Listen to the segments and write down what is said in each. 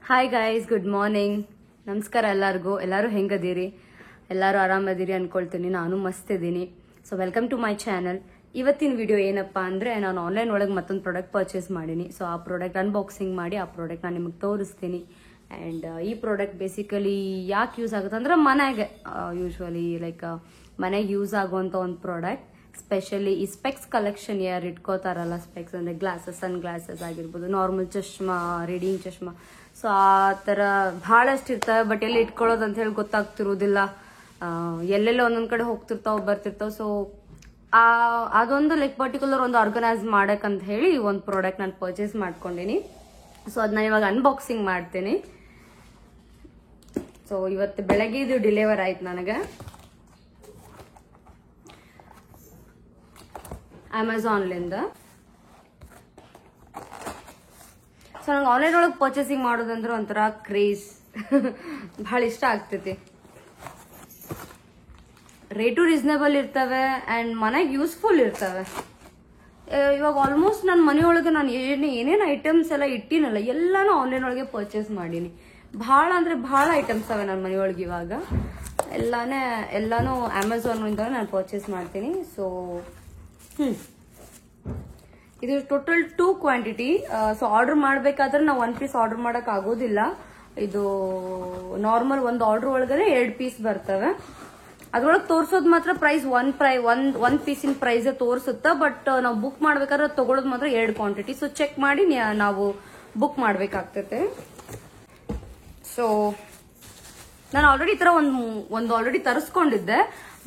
Hi guys, good morning. ನಮಸ್ಕಾರ ಎಲ್ಲರಿಗೂ. ಎಲ್ಲರೂ ಹೆಂಗದೀರಿ? ಎಲ್ಲರೂ ಆರಾಮದಿರಿ ಅನ್ಕೊಳ್ತೀನಿ. ನಾನು ಮಸ್ತ್ ಇದ್ದೀನಿ. So welcome to my channel. ಇವತ್ತಿನ ವಿಡಿಯೋ ಏನಪ್ಪಾ ಅಂದ್ರೆ, ನಾನು ಆನ್ಲೈನ್ ಒಳಗೆ ಮತ್ತೊಂದು ಪ್ರಾಡಕ್ಟ್ ಪರ್ಚೇಸ್ ಮಾಡೀನಿ. ಸೊ ಆ ಪ್ರಾಡಕ್ಟ್ ಅನ್ಬಾಕ್ಸಿಂಗ್ ಮಾಡಿ ಆ ಪ್ರಾಡಕ್ಟ್ ನಾನು ನಿಮಗೆ ತೋರಿಸ್ತೀನಿ. ಆ್ಯಂಡ್ ಈ ಪ್ರಾಡಕ್ಟ್ ಬೇಸಿಕಲಿ ಯಾಕೆ ಯೂಸ್ ಆಗುತ್ತೆ ಅಂದ್ರೆ, ಮನೆಗೆ ಯೂಶ್ವಲಿ ಲೈಕ್ ಮನೆಗೆ ಯೂಸ್ ಆಗುವಂಥ ಒಂದು ಪ್ರಾಡಕ್ಟ್. ಸ್ಪೆಷಲಿ ಈ ಸ್ಪೆಕ್ಸ್ ಕಲೆಕ್ಷನ್ ಯಾರು ಇಟ್ಕೋತಾರಲ್ಲ, ಸ್ಪೆಕ್ಸ್ ಅಂದ್ರೆ ಗ್ಲಾಸಸ್, ಸನ್ ಗ್ಲಾಸಸ್ ಆಗಿರ್ಬೋದು, ನಾರ್ಮಲ್ ಚಶ್ಮಾ, ರೀಡಿಂಗ್ ಚಶ್ಮಾ, ಸೊ ಆ ಥರ ಭಾಳಷ್ಟು ಇರ್ತವೆ. ಬಟ್ ಎಲ್ಲಿ ಇಟ್ಕೊಳ್ಳೋದು ಅಂತ ಹೇಳಿ ಗೊತ್ತಾಗ್ತಿರೋದಿಲ್ಲ. ಎಲ್ಲೆಲ್ಲ ಒಂದೊಂದ್ ಕಡೆ ಹೋಗ್ತಿರ್ತಾವ ಬರ್ತಿರ್ತಾವ. ಸೊ ಅದೊಂದು ಲೈಕ್ ಪರ್ಟಿಕ್ಯುಲರ್ ಒಂದು ಆರ್ಗನೈಸ್ ಮಾಡಕ್ಕಂತ ಹೇಳಿ ಒಂದು ಪ್ರಾಡಕ್ಟ್ ನಾನು ಪರ್ಚೇಸ್ ಮಾಡ್ಕೊಂಡಿನಿ. ಸೊ ಅದನ್ನ ಇವಾಗ ಅನ್ಬಾಕ್ಸಿಂಗ್ ಮಾಡ್ತೀನಿ. ಸೊ ಇವತ್ತು ಬೆಳಗ್ಗೆ ಇದು ಡಿಲಿವರ್ ಆಯ್ತು ನನಗೆ ಅಮೆಝಾನ್ಲಿಂದ. ಸೊ ನಂಗೆ ಆನ್ಲೈನ್ ಒಳಗೆ ಪರ್ಚೇಸಿಂಗ್ ಮಾಡೋದಂದ್ರೆ ಒಂಥರ ಕ್ರೇಜ್. ಬಹಳ ಇಷ್ಟ ಆಗ್ತೈತಿ. ರೇಟು ರೀಸನೇಬಲ್ ಇರ್ತವೆ ಅಂಡ್ ಮನೆಗೆ ಯೂಸ್ಫುಲ್ ಇರ್ತವೆ. ಇವಾಗ ಆಲ್ಮೋಸ್ಟ್ ನನ್ನ ಮನೆಯೊಳಗೆ ನಾನು ಏನೇನು ಐಟಮ್ಸ್ ಎಲ್ಲ ಇಟ್ಟಿನಲ್ಲ, ಎಲ್ಲಾನು ಆನ್ಲೈನ್ ಒಳಗೆ ಪರ್ಚೇಸ್ ಮಾಡೀನಿ. ಭಾಳ ಅಂದ್ರೆ ಭಾಳ ಐಟಮ್ಸ್ ಅವೆ ನನ್ನ ಮನೆಯೊಳಗೆ. ಇವಾಗ ಎಲ್ಲಾನು ಅಮೆಝಾನ್ ಇಂದ ನಾನು ಪರ್ಚೇಸ್ ಮಾಡ್ತೀನಿ. ಸೊ ಇದು ಟೋಟಲ್ 2 ಕ್ವಾಂಟಿಟಿ. ಸೊ ಆರ್ಡರ್ ಮಾಡ್ಬೇಕಾದ್ರೆ ನಾವು 1 ಪೀಸ್ ಆರ್ಡರ್ ಮಾಡಕ್ ಆಗೋದಿಲ್ಲ. ಇದು ನಾರ್ಮಲ್ ಒಂದು ಆರ್ಡರ್ ಒಳಗಡೆ 2 ಪೀಸ್ ಬರ್ತವೆ. ಅದ್ರೊಳಗೆ ತೋರ್ಸೋದ್ ಮಾತ್ರ ಪ್ರೈಸ್ ಒಂದ್ ಪೀಸಿನ ಪ್ರೈಸ್ ತೋರಿಸುತ್ತಾ. ಬಟ್ ನಾವು ಬುಕ್ ಮಾಡ್ಬೇಕಾದ್ರೆ ತಗೊಳೋದು ಮಾತ್ರ 2 ಕ್ವಾಂಟಿಟಿ. ಸೊ ಚೆಕ್ ಮಾಡಿ ನಾವು ಬುಕ್ ಮಾಡ್ಬೇಕಾಗ್ತೈತೆ. ಸೊ ನಾನು ಆಲ್ರೆಡಿ ಈ ತರ ಒಂದು ಆಲ್ರೆಡಿ ತರಿಸ್ಕೊಂಡಿದ್ದೆ.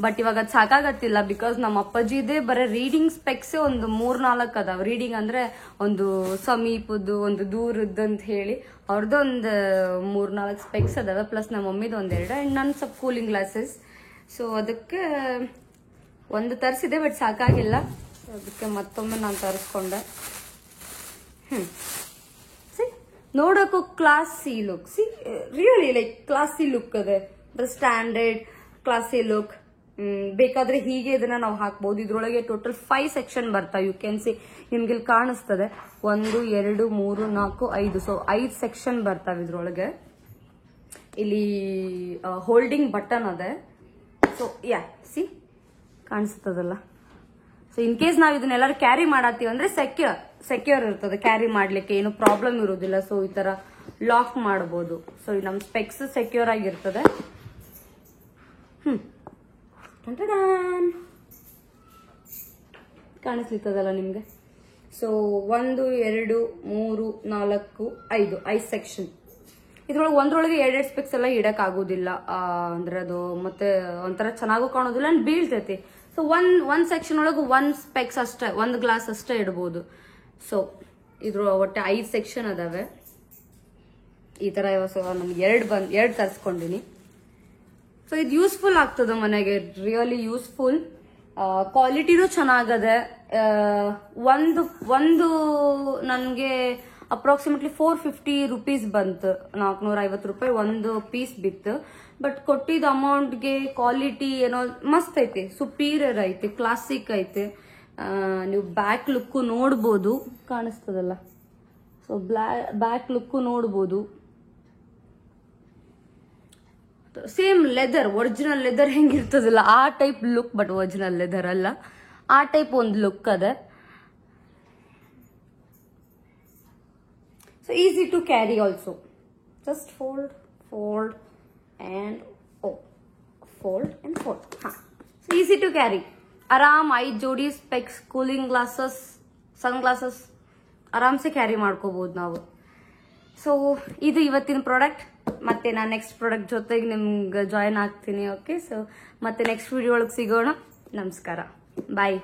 ಬಟ್ ಇವಾಗ ಅದು ಸಾಕಾಗತ್ತಿಲ್ಲ. ಬಿಕಾಸ್ ನಮ್ಮ ಅಪ್ಪಾಜಿದೇ ಬರೀ ರೀಡಿಂಗ್ ಸ್ಪೆಕ್ಸೇ ಒಂದು 3-4 ಅದಾವ. ರೀಡಿಂಗ್ ಅಂದ್ರೆ ಒಂದು ಸಮೀಪದ್ದು, ಒಂದು ದೂರದ್ದು ಅಂತ ಹೇಳಿ ಅವ್ರದ್ದು ಒಂದು 3-4 ಸ್ಪೆಕ್ಸ್ ಅದಾವ. ಪ್ಲಸ್ ನಮ್ಮ ಮಮ್ಮಿದು 1-2 ಅಂಡ್ ನನ್ನ ಸ್ವಲ್ಪ ಕೂಲಿಂಗ್ ಗ್ಲಾಸಸ್. ಸೊ ಅದಕ್ಕೆ ಒಂದು ತರಿಸಿದೆ, ಬಟ್ ಸಾಕಾಗಿಲ್ಲ. ಅದಕ್ಕೆ ಮತ್ತೊಮ್ಮೆ ನಾನು ತರಿಸ್ಕೊಂಡೆ. ನೋಡೋಕ್ಕೂ classy look. Really like classy look ಅದೇ. Standard classy look. ಬೇಕಾದ್ರೆ ಹೀಗೆ ಇದನ್ನ ನಾವು ಹಾಕ್ಬಹುದು. ಇದ್ರೊಳಗೆ ಟೋಟಲ್ 5 ಸೆಕ್ಷನ್ ಬರ್ತಾವೆ. ಯು ಕ್ಯಾನ್ ಸಿ, ನಿಮ್ಗೆ ಇಲ್ಲಿ ಕಾಣಿಸ್ತದೆ 1, 2, 3, 4, 5. ಸೊ 5 ಸೆಕ್ಷನ್ ಬರ್ತಾವೆ ಇದ್ರೊಳಗೆ. ಇಲ್ಲಿ ಹೋಲ್ಡಿಂಗ್ ಬಟನ್ ಅದೇ. ಸೊ ಸಿ ಕಾಣಿಸ್ತದಲ್ಲ. ಸೊ ಇನ್ ಕೇಸ್ ನಾವ್ ಇದನ್ನೆಲ್ಲರೂ ಕ್ಯಾರಿ ಮಾಡತ್ತೀವಿ ಅಂದ್ರೆ ಸೆಕ್ಯೂರ್ ಇರ್ತದೆ. ಕ್ಯಾರಿ ಮಾಡ್ಲಿಕ್ಕೆ ಏನು ಪ್ರಾಬ್ಲಮ್ ಇರೋದಿಲ್ಲ. ಸೊ ಈ ತರ ಲಾಕ್ ಮಾಡಬಹುದು. ಸೊ ನಮ್ ಸ್ಪೆಕ್ಸ್ ಸೆಕ್ಯೂರ್ ಆಗಿರ್ತದೆ. ಕಾಣಿಸ್ಲಿತ್ತದಲ್ಲ ನಿಮ್ಗೆ. So 1, 2, 3, 4, 5 section. ಇದ್ರೊಳಗೆ ಒಂದ್ರೊಳಗೆ 2 ಸ್ಪೆಕ್ಸ್ ಎಲ್ಲ ಇಡಕ್ ಆಗೋದಿಲ್ಲ. ಅಂದ್ರೆ ಅದು ಮತ್ತೆ ಒಂಥರ ಚೆನ್ನಾಗೂ ಕಾಣೋದಿಲ್ಲ ಅಂಡ್ ಬೀಳ್ತೈತಿ. ಸೊ ಒಂದ್ ಸೆಕ್ಷನ್ ಒಳಗೆ 1 ಸ್ಪೆಕ್ಸ್ ಅಷ್ಟೇ, 1 ಗ್ಲಾಸ್ ಅಷ್ಟೇ ಇಡಬಹುದು. ಸೊ ಇದ್ರ ಒಟ್ಟೆ 5 ಸೆಕ್ಷನ್ ಅದಾವೆ. ಈ ತರ ನಮ್ಗೆ 2 ತರಿಸ್ಕೊಂಡಿನಿ. ಸೊ ಇದು ಯೂಸ್ಫುಲ್ ಆಗ್ತದೆ ಮನೆಗೆ. Really useful. ಕ್ವಾಲಿಟಿನೂ ಚೆನ್ನಾಗದೆ. ಒಂದು ನನ್ಗೆ ಅಪ್ರಾಕ್ಸಿಮೇಟ್ಲಿ 450 ರೂಪೀಸ್ ಬಂತು. 450 ರೂಪಾಯಿ ಒಂದು ಪೀಸ್ ಬಿತ್ತು. ಬಟ್ ಕೊಟ್ಟಿದ್ದ ಅಮೌಂಟ್ಗೆ ಕ್ವಾಲಿಟಿ ಏನೋ ಮಸ್ತ್ ಐತಿ, ಸುಪೀರಿಯರ್ ಐತಿ, ಕ್ಲಾಸಿಕ್ ಐತಿ. ನೀವು ಬ್ಯಾಕ್ ಲುಕ್ ನೋಡ್ಬೋದು, ಕಾಣಿಸ್ತದಲ್ಲ. ಸೊ ಬ್ಯಾಕ್ ಲುಕ್ ನೋಡ್ಬೋದು. ಸೇಮ್ ಲೆದರ್, ಒರಿಜಿನಲ್ ಲೆದರ್ ಹೆಂಗಿರ್ತದಲ್ಲ ಆ type look. But original leather ಅಲ್ಲ, ಆ ಟೈಪ್ ಒಂದು ಲುಕ್ ಅದ. So easy to carry also. Just fold and fold. So easy to carry. ಆರಾಮ್ 5 ಜೋಡಿ specs, cooling glasses, sun glasses ಆರಾಮ್ ಸೆ ಕ್ಯಾರಿ ಮಾಡ್ಕೋಬಹುದು ನಾವು. ಸೊ ಇದು ಇವತ್ತಿನ ಪ್ರಾಡಕ್ಟ್. ಮತ್ತೆ ನಾನು ನೆಕ್ಸ್ಟ್ ಪ್ರಾಡಕ್ಟ್ ಜೊತೆಗೆ ನಿಮ್ಗೆ ಜಾಯಿನ್ ಆಗ್ತೀನಿ. ಓಕೆ, ಸೊ ಮತ್ತೆ ನೆಕ್ಸ್ಟ್ ವಿಡಿಯೋ ಒಳಗೆ ಸಿಗೋಣ. ನಮಸ್ಕಾರ, ಬಾಯ್.